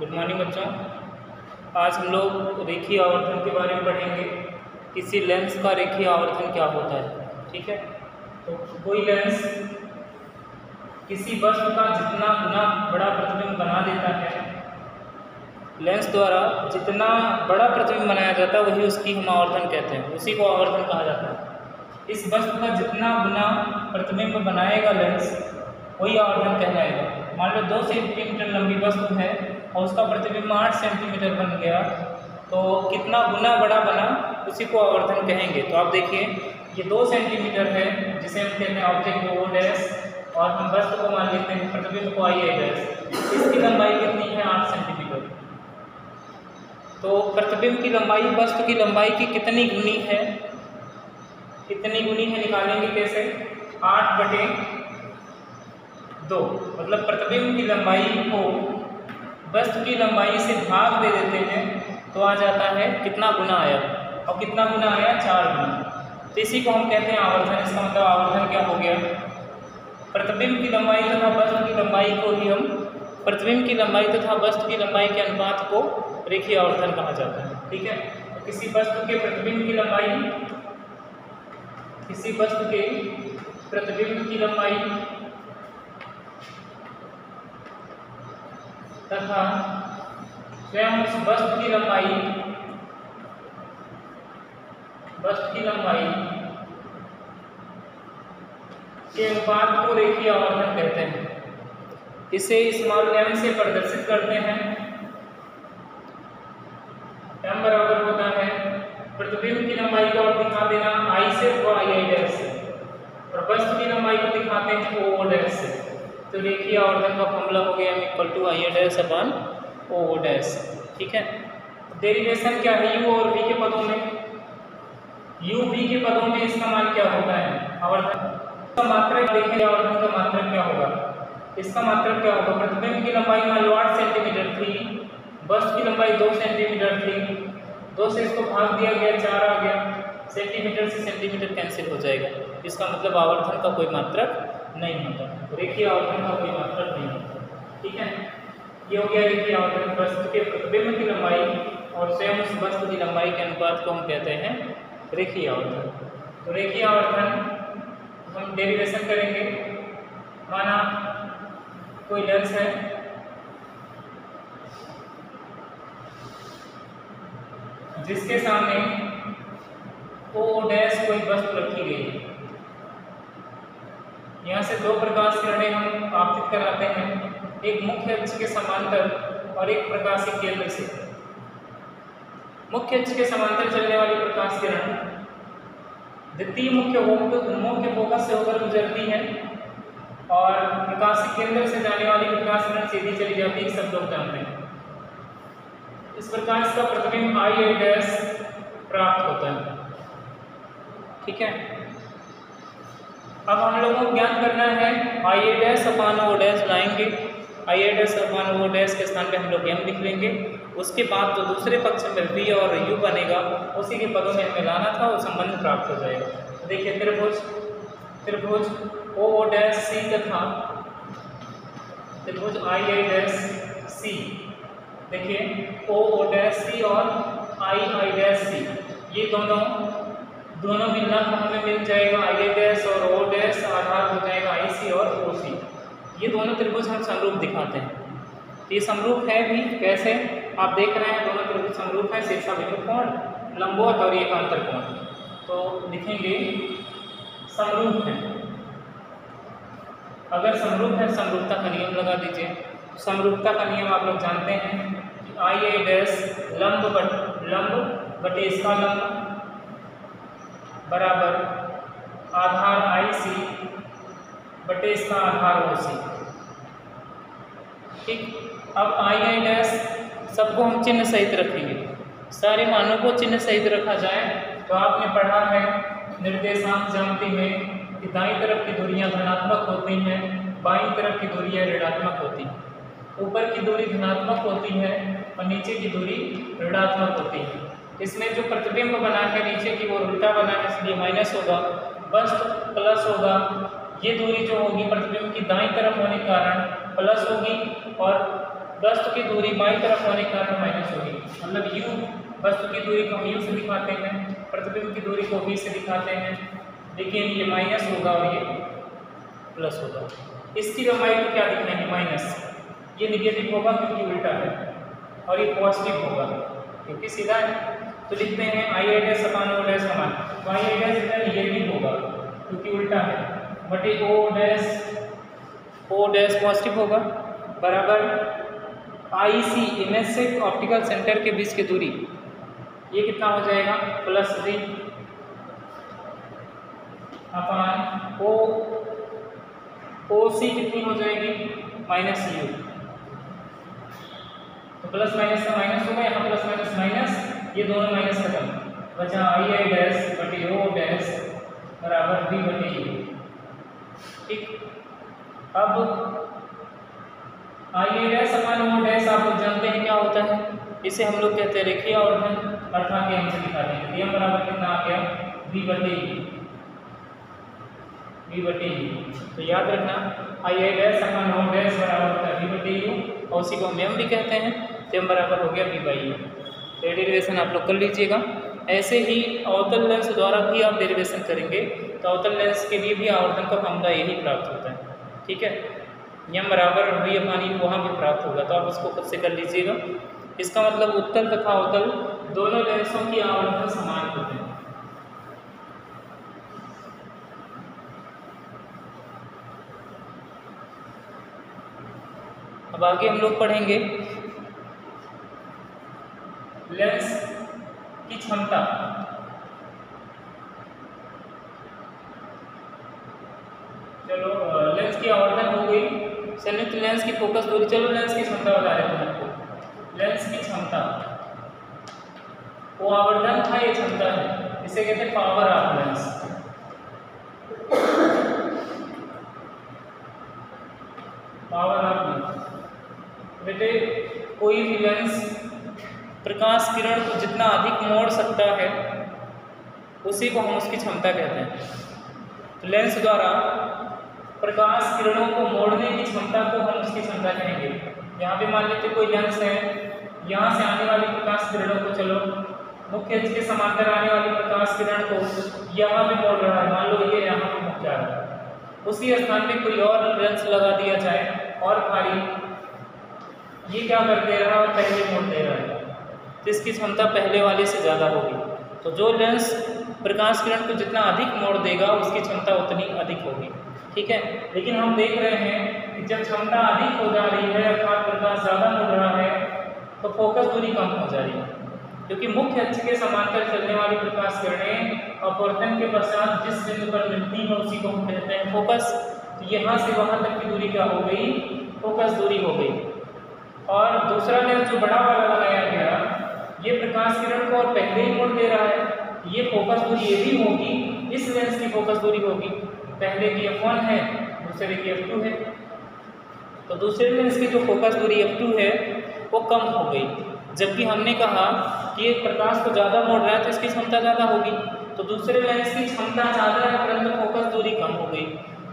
Good morning बच्चों। आज हम लोग रेखीय आवर्धन के बारे में पढ़ेंगे। किसी लेंस का रेखीय आवर्धन क्या होता है, ठीक है। तो कोई लेंस किसी वस्तु का जितना गुना बड़ा प्रतिबिंब बना देता है, लेंस द्वारा जितना बड़ा प्रतिबिंब बनाया जाता है वही उसकी हम आवर्धन कहते हैं, उसी को आवर्धन कहा जाता है। इस वस्तु का जितना गुना प्रतिबिंब बनाएगा लेंस वही आवर्धन कहलाएगा। मान लो 2 सेंटीमीटर लंबी वस्तु है और उसका प्रतिबिंब 8 सेंटीमीटर बन गया, तो कितना गुना बड़ा बना उसी को आवर्धन कहेंगे। तो आप देखिए ये 2 सेंटीमीटर है जिसे हम कहते हैं ऑब्जेक्ट को O डैश, और हम वस्तु को मान लेते हैं प्रतिबिंब को I डैश। इसकी लंबाई कितनी है? 8 सेंटीमीटर। तो प्रतिबिंब की लंबाई वस्तु की लंबाई की कितनी गुनी है? कितनी गुनी है निकालेंगे कैसे? 8/2, मतलब प्रतिबिंब की लंबाई को वस्तु की लंबाई से भाग दे देते हैं तो आ जाता है कितना गुना आया, और कितना गुना आया? 4 गुना। तो इसी को हम कहते हैं आवर्धन। इसका मतलब आवर्धन क्या हो गया? प्रतिबिंब की लंबाई तथा वस्तु की लंबाई को ही हम प्रतिबिंब की लंबाई तथा वस्तु की लंबाई के अनुपात को रेखीय आवर्धन कहा जाता है, ठीक है। तो किसी वस्तु के प्रतिबिंब की लंबाई, किसी वस्तु के प्रतिबिंब की लंबाई तथा स्वयं उस वस्तु की लंबाई के अनुपात को रेखीय आवर्धन कहते हैं। इसे स्मॉल m से प्रदर्शित करते हैं। m बराबर होता है प्रतिबिंब की लंबाई को आप दिखा देना I से और I डैश से, और वस्तु की लंबाई को दिखाते हैं O डैश से। तो रेखीय आवर्धन का फॉर्मूला हो गया m = I dash upon O dash, ठीक है। डेरिवेशन क्या है? u और v के पदों में, u v के पदों में इसका मान क्या होता है? आवर्धन का मात्रक देखेंगे। आवर्धन का मात्रक क्या होगा? इसका मात्रक क्या होगा? प्रतिबिंब की लंबाई मान लो 8 सेंटीमीटर थी, वस्तु की लंबाई 2 सेंटीमीटर थी, 2 से इसको भाग दिया गया, 4 आ गया, सेंटीमीटर से सेंटीमीटर कैंसिल हो जाएगा। इसका मतलब आवर्धन का कोई मात्रक नहीं होता, रेखीय आवर्धन का कोई मात्रक नहीं होता, ठीक है। ये हो गया रेखीय आवर्धन। वस्तु के प्रतिबिंब की लंबाई और स्वयं उस वस्तु की लंबाई के अनुपात को हम कहते हैं रेखीय आवर्धन। तो रेखीय आवर्धन हम डेरिवेशन करेंगे। माना कोई लेंस है, जिसके सामने O डैश कोई वस्तु रखी गई है। यहाँ से 2 प्रकाश किरणें हम आपतित कराते हैं, एक मुख्य अक्ष के समांतर और एक प्रकाशिक केंद्र से। मुख्य अक्ष के समांतर चलने वाली प्रकाश किरण द्वितीय मुख्य फोकस से होकर गुजरती है, और प्रकाशिक केंद्र से जाने वाली प्रकाश किरण सीधी चली जाती है, सब लोग जानते हैं। इस प्रकाश का प्रतिबिंब I डैश प्राप्त होता है, ठीक है। अब हम लोगों को ज्ञात करना है I dash upon O dash लाएंगे। I dash upon O dash के स्थान पे हम लोग m लिख लेंगे। उसके बाद जो दूसरे पक्ष में v और u बनेगा उसी के पदों में हमें लाना था, वो संबंध प्राप्त हो जाएगा। तो देखिए त्रिभुज O डैश C तथा त्रिभुज I डैश C, देखिए O डैश C और I डैश C, ये दोनों मिलना हमें मिल जाएगा। I डैश और O डैश आधार हो जाएगा IC और OC। ये दोनों त्रिभुज हम समरूप दिखाते हैं। ये समरूप है भी कैसे? आप देख रहे हैं दोनों त्रिभुज समरूप है, शीर्षाभिमुख कोण, लंबवत और एकांतर कोण। तो लिखेंगे समरूप है। अगर समरूप है, समरूपता का नियम लगा दीजिए। समरूपता का नियम आप लोग जानते हैं कि I डैश लंब बटे इसका लंब बराबर आधार IC बटे इसका आधार OC, ठीक। अब I डैश सबको हम चिन्ह सहित रखेंगे। सारे मानों को चिन्ह सहित रखा जाए तो आपने पढ़ा है निर्देशांक ज्यामिति में कि दाईं तरफ की दूरियां धनात्मक होती हैं, बाईं तरफ की दूरियां ऋणात्मक होती हैं। ऊपर की दूरी धनात्मक होती है और नीचे की दूरी ऋणात्मक होती है। इसमें जो प्रतिबिंब बना है नीचे की वो उल्टा बना है, इसलिए माइनस होगा, वस्तु प्लस होगा। ये दूरी जो होगी प्रतिबिंब की दाईं तरफ होने के कारण प्लस होगी, और वस्तु की दूरी बाई तरफ होने के कारण माइनस होगी, मतलब u वस्तु की दूरी को हम u से दिखाते हैं, प्रतिबिंब की दूरी को v से दिखाते हैं, लेकिन ये माइनस होगा और ये प्लस होगा। इसकी लंबाई को क्या दिखाएंगे? माइनस। ये निगेटिव होगा क्योंकि उल्टा है, और ये पॉजिटिव होगा क्योंकि सीधा है। तो लिखते हैं आई आई डैश समान ओ डैश समान, तो आई आई डैश इतना निगेटिव होगा क्योंकि उल्टा है, बटे ओ डैश पॉजिटिव होगा, बराबर आई सी इमेज से ऑप्टिकल सेंटर के बीच की दूरी, ये कितना हो जाएगा? प्लस v अपान ओ सी कितनी हो जाएगी? Minus u। तो प्लस माइनस का माइनस होगा, यहाँ प्लस माइनस माइनस, ये दोनों माइनस खत्म, बचा आई आई डैश बटे ओ डैश बराबर v बटे u। ठीक, अब आई आई डैश समान ओ डैश आप लोग जानते हैं क्या होता है, इसे हम लोग कहते हैं रेखीय आवर्धन, अर्थात हम से दिखाते हैं। नियम बराबर कितना आ गया? v बटे u। तो याद रखना आई आई डैश समान ओ डैश बराबर होता है v बटे u, और उसी को हम यम भी कहते हैं, तो यम बराबर हो गया v बाई u। तो डेरिवेशन आप लोग कर लीजिएगा। ऐसे ही अवतल लेंस द्वारा भी आप डेरिवेशन करेंगे, तो अवतल लेंस के लिए भी आवर्धन का फॉर्मूला यही प्राप्त होता है। ठीक है, यम बराबर v अपान u वहाँ भी प्राप्त होगा, तो आप उसको खुद से कर लीजिएगा। इसका मतलब उत्तल तथा अवतल दोनों लेंसों की आवर्धन समान होते हैं। अब आगे हम लोग पढ़ेंगे लेंस की क्षमता। चलो लेंस की आवर्धन हो गई, संयुक्त लेंस की फोकस दूरी, चलो लेंस की क्षमता बता रहे हैं आपको। लेंस की क्षमता, वो आवर्धन था, ये क्षमता है, इसे कहते हैं power of lens. Power of lens बेटे, कोई भी लेंस प्रकाश किरण को जितना अधिक मोड़ सकता है उसी को हम उसकी क्षमता कहते हैं। तो लेंस द्वारा प्रकाश किरणों को मोड़ने की क्षमता को हम उसकी क्षमता कहेंगे। यहाँ पे मान लेते कोई लेंस है, यहाँ से आने वाली प्रकाश किरणों को, चलो मुख्य अक्ष के समांतर आने वाली प्रकाश किरण को यहाँ पे मोड़ रहा है, मान लो ये यहाँ पे मुड़ जा रहा है, उसी स्थान में कोई और लेंस लगा दिया जाए और भारी, ये क्या कर दे रहा है? और पहले मोड़ दे रहा है, तो इसकी क्षमता पहले वाले से ज़्यादा होगी। तो जो लेंस प्रकाश किरण को जितना अधिक मोड़ देगा उसकी क्षमता उतनी अधिक होगी। ठीक है, लेकिन हम देख रहे हैं कि जब क्षमता अधिक हो जा रही है अर्थात प्रकाश ज़्यादा मुड़ रहा है तो फोकस दूरी कम हो जा रही है, क्योंकि मुख्य अक्ष के समांतर चलने वाली प्रकाश किरणें अपवर्तन के पश्चात जिस बिंदु पर मिलती है उसी को हम कहते हैं फोकस। तो यहाँ से वहाँ तक की दूरी क्या हो गई? फोकस दूरी हो गई। और दूसरा लेंस जो बड़ा वाला लगाया गया, ये प्रकाश किरण को और पहले ही मोड़ दे रहा है, ये फोकस दूरी ये भी होगी, इस लेंस की फोकस दूरी होगी, पहले की f1 है, दूसरे की f2 है। तो दूसरे लेंस की जो फोकस दूरी f2 है वो कम हो गई, जबकि हमने कहा कि ये प्रकाश को ज़्यादा मोड़ रहा है तो इसकी क्षमता ज़्यादा होगी। तो दूसरे लेंस की क्षमता ज़्यादा है परंतु फोकस दूरी कम हो गई,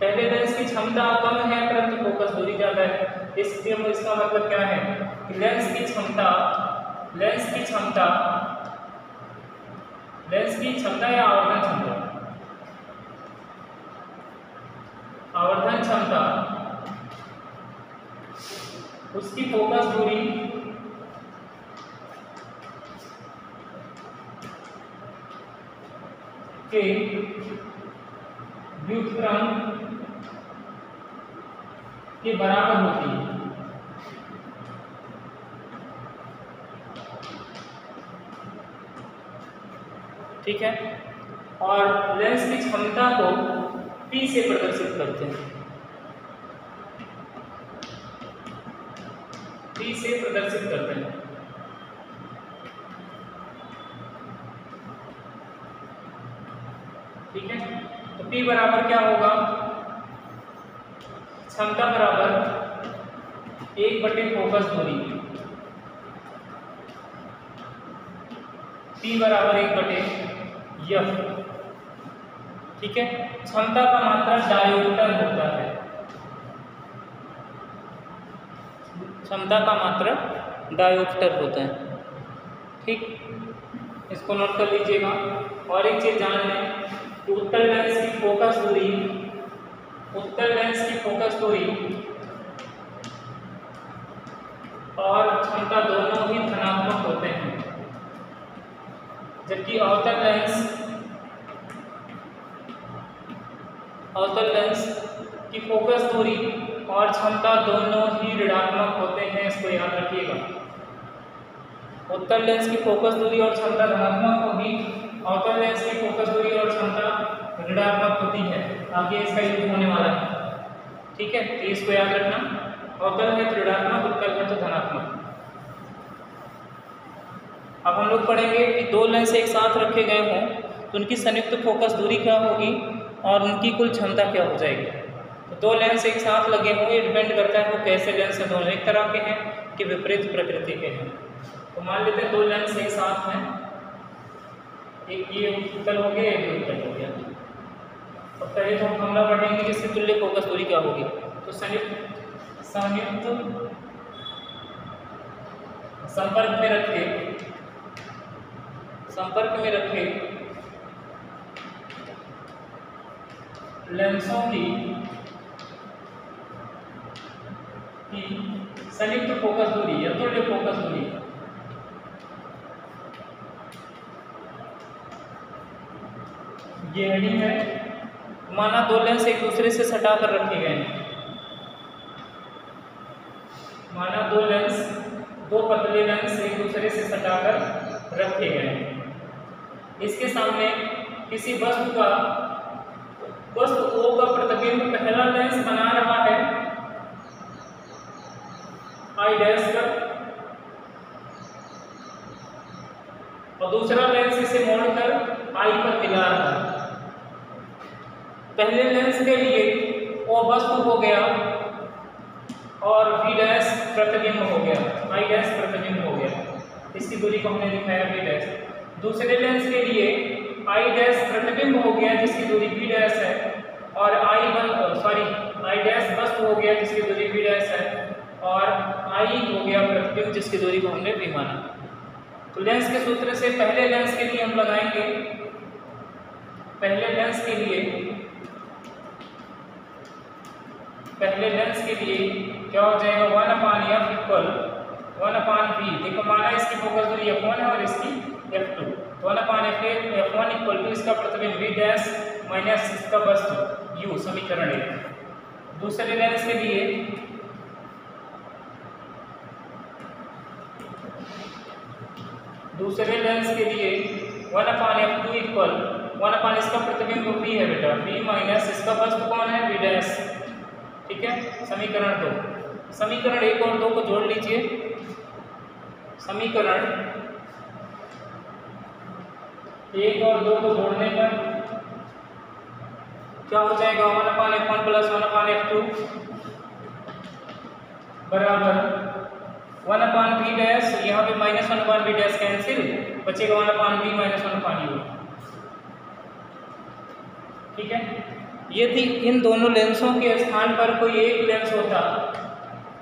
पहले लेंस की क्षमता कम है परंतु फोकस दूरी ज़्यादा है। इसलिए इसका मतलब क्या है कि लेंस की क्षमता या आवर्धन क्षमता उसकी फोकस दूरी के व्युत्क्रम के बराबर होती है। ठीक है, और लेंस की क्षमता को P से प्रदर्शित करते हैं, P से प्रदर्शित करते हैं। ठीक है, तो P बराबर क्या होगा? क्षमता बराबर 1 फोकस दूरी, P बराबर 1/f। ठीक है, क्षमता का मात्रा डायोप्टर होता है, क्षमता का मात्रक डायोप्टर होता है। ठीक, इसको नोट कर लीजिएगा। और एक चीज जान लें कि उत्तल लेंस की फोकस दूरी और क्षमता दोनों ही धनात्मक होते हैं, जबकि अवतल लेंस की फोकस दूरी और क्षमता दोनों ही ऋणात्मक होते हैं। इसको याद रखिएगा। उत्तल लेंस की फोकस दूरी और क्षमता धनात्मक होगी, अवतल लेंस की फोकस दूरी और क्षमता ऋणात्मक होती है। आगे इसका यूज होने वाला है। ठीक है, तो इसको याद रखना। अवतल है तो ऋणात्मक, उत्तल है तो धनात्मक। अब हम लोग पढ़ेंगे कि दो लेंस एक साथ रखे गए हों तो उनकी संयुक्त फोकस दूरी क्या होगी और उनकी कुल क्षमता क्या हो जाएगी। तो दो लेंस एक साथ लगे होंगे, डिपेंड करता है वो कैसे लेंस है, दोनों एक तरह के हैं कि विपरीत प्रकृति के हैं। तो मान लेते हैं दो लेंस एक साथ हैं, एक ये उत्तल हो गया, एक उत्तल हो गया। तो पहले तो हम फॉर्मूला पढ़ेंगे कि इसकी तुल्य फोकस दूरी क्या होगी। तो संयुक्त संपर्क में रखे लेंसों की संयुक्त फोकस दूरी या तुल्य फोकस दूरी ये हेडिंग है। माना दो लेंस एक दूसरे से सटा कर रखे गए हैं। माना दो पतले लेंस एक दूसरे से सटाकर रखे गए हैं। इसके सामने किसी वस्तु O का प्रतिबिंब पहला लेंस बना रहा है I डैश पर, और दूसरा लेंस इसे मोड़कर I पर मिला रहा है। पहले लेंस के लिए O वस्तु हो गया और V डैश प्रतिबिंब हो गया, I डैश प्रतिबिंब हो गया। इसकी दूरी को हमने दिखाया V डैश। दूसरे लेंस के लिए I डैश प्रतिबिंब हो गया जिसकी दूरी V डैश है, और I डैश वस्तु हो गया जिसकी दूरी V डैश है, और I हो गया प्रतिबिंब जिसकी दूरी को हमने V माना। तो लेंस के सूत्र से पहले लेंस के लिए हम लगाएंगे, पहले लेंस के लिए क्या हो जाएगा 1/f इक्वल 1/v। देखो माना इसकी फोकस दूरी f1 है और इसकी f2, तो 1/f f1 इक्वल टू इसका प्रतिबिंब v डैश माइनस इसका वस्तु u, समीकरण 1। दूसरे लेंस के लिए दूसरे लेंस के लिए 1/f2 इक्वल 1/ इसका प्रतिबिंब v है बेटा, v माइनस इसका वस्तु कौन है v डैश। ठीक है, समीकरण 2। समीकरण 1 और 2 को जोड़ लीजिए। समीकरण 1 और 2 को जोड़ने पर क्या हो जाएगा 1/f1 प्लस 1/f2 बराबर 1/v डैश, यहाँ पे माइनस 1/v डैश कैंसिल, बचेगा 1/v माइनस 1/u। ठीक है, यदि इन दोनों लेंसों के स्थान पर कोई एक लेंस होता,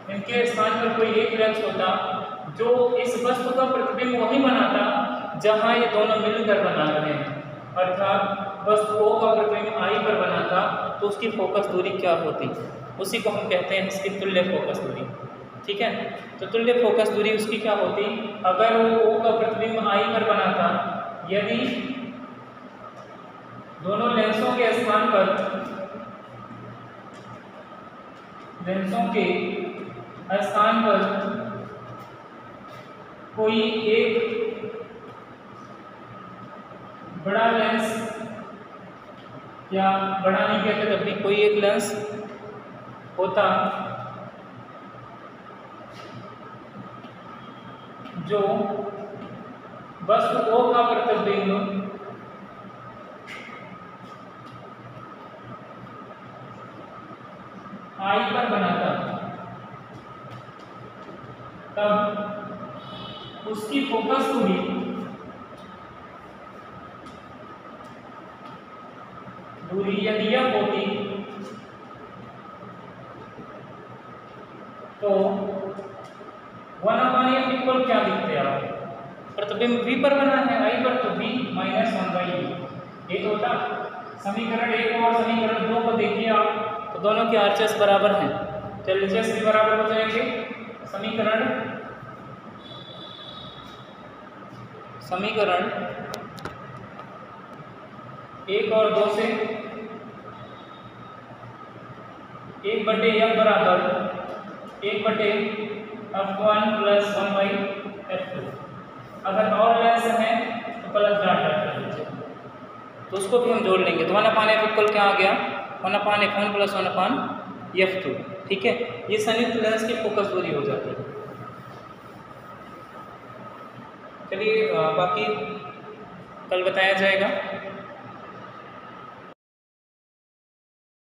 इनके स्थान पर कोई एक लेंस होता जो इस वस्तु का प्रतिबिंब वही बनाता जहां ये दोनों मिलकर बना रहे हैं, अर्थात वस्तु O का प्रतिबिंब I पर बनाता, तो उसकी फोकस दूरी क्या होती, उसी को हम कहते हैं इसकी तुल्य फोकस दूरी। ठीक है, तो तुल्य फोकस दूरी उसकी क्या होती, अगर वो O का प्रतिबिंब I पर बनाता, यदि दोनों लेंसों के स्थान पर कोई एक बड़ा लेंस, या बड़ा नहीं कहते तब भी कोई एक लेंस होता जो वस्तु O का प्रतिबिंब I पर बनाता, तब उसकी फोकस दूरी यदि यह होती तो इक्वल क्या लिखते हैं आप? प्रतिबिंब v पर बना है I पर, तो v माइनस 1/u ये तो होता। समीकरण 1 और समीकरण 2 को देखिए आप, तो दोनों के आरएचएस बराबर हैं, तो एलएचएस भी बराबर हो जाएंगे। समीकरण 1 और 2 से 1/f बराबर 1/f1 प्लस 1/f2। अगर और लेस है तो प्लस डॉट कर लीजिए, तो उसको भी हम जोड़ लेंगे। तो 1/f इक्वल क्या आ गया? 1/f1 plus 1/f2। ठीक है, ये संयुक्त लेंस की फोकस दूरी हो जाती है। चलिए बाकी कल बताया जाएगा।